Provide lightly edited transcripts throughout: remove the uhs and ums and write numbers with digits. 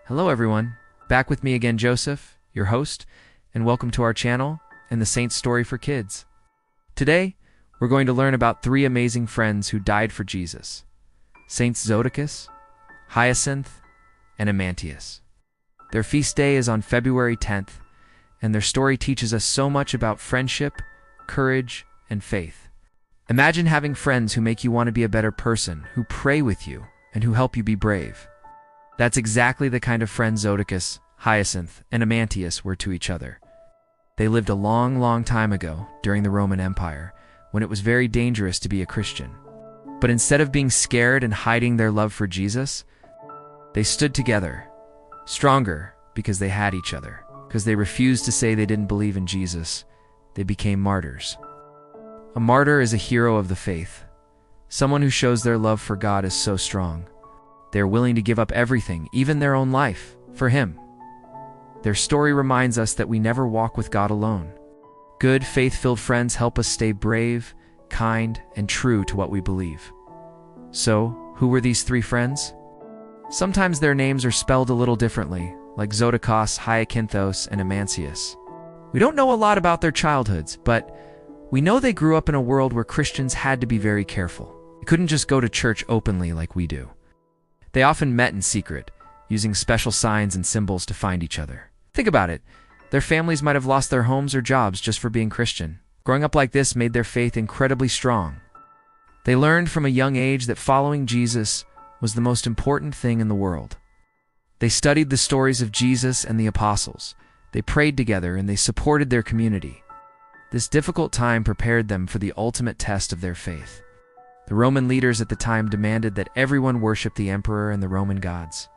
Hello everyone, back with me again Joseph, your host, and welcome to our channel and the Saints story for kids. Today, we're going to learn about three amazing friends who died for Jesus: Saints Zoticus, Hyacinth, and Amantius. Their feast day is on February 10th, and their story teaches us so much about friendship, courage, and faith. Imagine having friends who make you want to be a better person, who pray with you, and who help you be brave. That's exactly the kind of friends Zoticus, Hyacinth, and Amantius were to each other. They lived a long time ago, during the Roman Empire, when it was very dangerous to be a Christian. But instead of being scared and hiding their love for Jesus, they stood together, stronger because they had each other. Because they refused to say they didn't believe in Jesus, they became martyrs. A martyr is a hero of the faith, someone who shows their love for God is so strong. They are willing to give up everything, even their own life, for Him. Their story reminds us that we never walk with God alone. Good, faith-filled friends help us stay brave, kind, and true to what we believe. So, who were these three friends? Sometimes their names are spelled a little differently, like Zoticus, Hyacinthos, and Amantius. We don't know a lot about their childhoods, but we know they grew up in a world where Christians had to be very careful. They couldn't just go to church openly like we do. They often met in secret, using special signs and symbols to find each other. Think about it. Their families might have lost their homes or jobs just for being Christian. Growing up like this made their faith incredibly strong. They learned from a young age that following Jesus was the most important thing in the world. They studied the stories of Jesus and the apostles. They prayed together and they supported their community. This difficult time prepared them for the ultimate test of their faith. The Roman leaders at the time demanded that everyone worship the emperor and the Roman gods.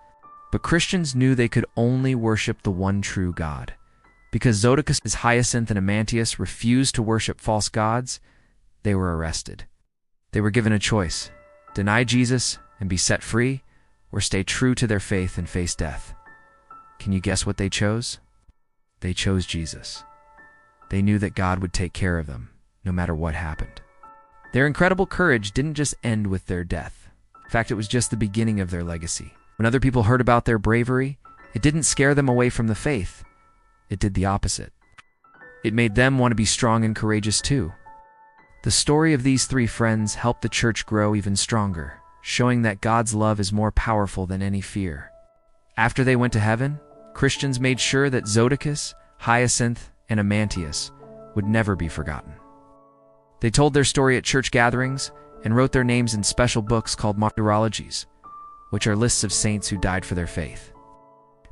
But Christians knew they could only worship the one true God. Because Zoticus, Hyacinth, and Amantius refused to worship false gods, they were arrested. They were given a choice: deny Jesus and be set free, or stay true to their faith and face death. Can you guess what they chose? They chose Jesus. They knew that God would take care of them, no matter what happened. Their incredible courage didn't just end with their death. In fact, it was just the beginning of their legacy. When other people heard about their bravery, it didn't scare them away from the faith. It did the opposite. It made them want to be strong and courageous too. The story of these three friends helped the church grow even stronger, showing that God's love is more powerful than any fear. After they went to heaven, Christians made sure that Zoticus, Hyacinth, and Amantius would never be forgotten. They told their story at church gatherings and wrote their names in special books called martyrologies, which are lists of saints who died for their faith.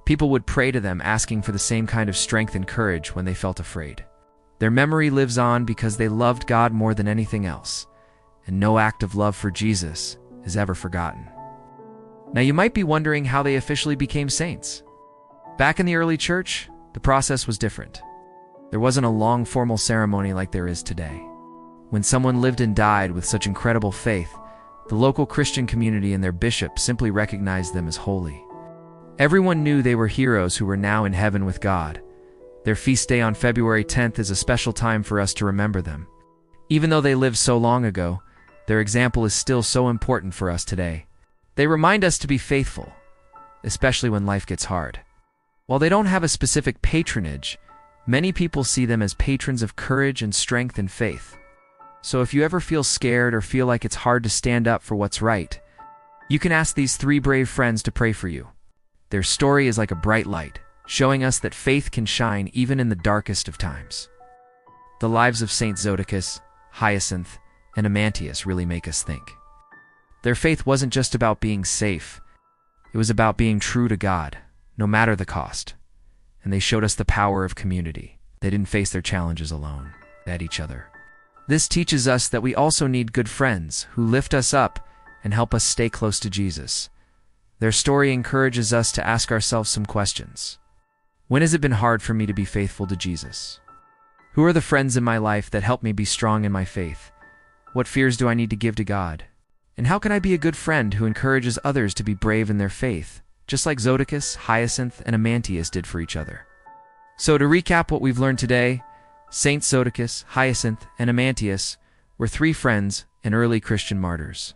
People would pray to them, asking for the same kind of strength and courage when they felt afraid. Their memory lives on because they loved God more than anything else, and no act of love for Jesus is ever forgotten. Now you might be wondering how they officially became saints. Back in the early church, the process was different. There wasn't a long formal ceremony like there is today. When someone lived and died with such incredible faith, the local Christian community and their bishop simply recognized them as holy. Everyone knew they were heroes who were now in heaven with God. Their feast day on February 10th is a special time for us to remember them. Even though they lived so long ago, their example is still so important for us today. They remind us to be faithful, especially when life gets hard. While they don't have a specific patronage, many people see them as patrons of courage and strength and faith. So if you ever feel scared or feel like it's hard to stand up for what's right, you can ask these three brave friends to pray for you. Their story is like a bright light, showing us that faith can shine even in the darkest of times. The lives of Saints Zoticus, Hyacinth, and Amantius really make us think. Their faith wasn't just about being safe, it was about being true to God, no matter the cost. And they showed us the power of community. They didn't face their challenges alone, they had each other. This teaches us that we also need good friends who lift us up and help us stay close to Jesus. Their story encourages us to ask ourselves some questions. When has it been hard for me to be faithful to Jesus? Who are the friends in my life that help me be strong in my faith? What fears do I need to give to God? And how can I be a good friend who encourages others to be brave in their faith, just like Zoticus, Hyacinth, and Amantius did for each other? So to recap what we've learned today, Saints Zoticus, Hyacinth, and Amantius were three friends and early Christian martyrs.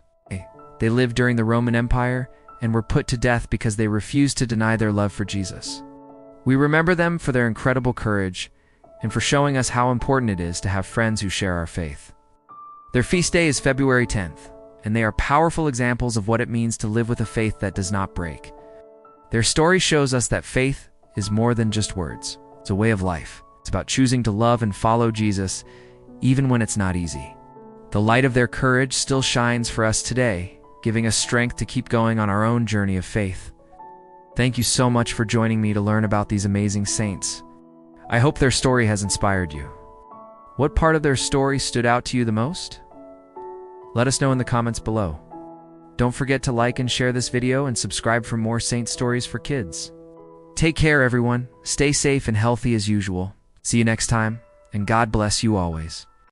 They lived during the Roman Empire and were put to death because they refused to deny their love for Jesus. We remember them for their incredible courage and for showing us how important it is to have friends who share our faith. Their feast day is February 10th, and they are powerful examples of what it means to live with a faith that does not break. Their story shows us that faith is more than just words. It's a way of life. It's about choosing to love and follow Jesus, even when it's not easy. The light of their courage still shines for us today, giving us strength to keep going on our own journey of faith. Thank you so much for joining me to learn about these amazing saints. I hope their story has inspired you. What part of their story stood out to you the most? Let us know in the comments below. Don't forget to like and share this video and subscribe for more saint stories for kids. Take care, everyone. Stay safe and healthy as usual. See you next time, and God bless you always.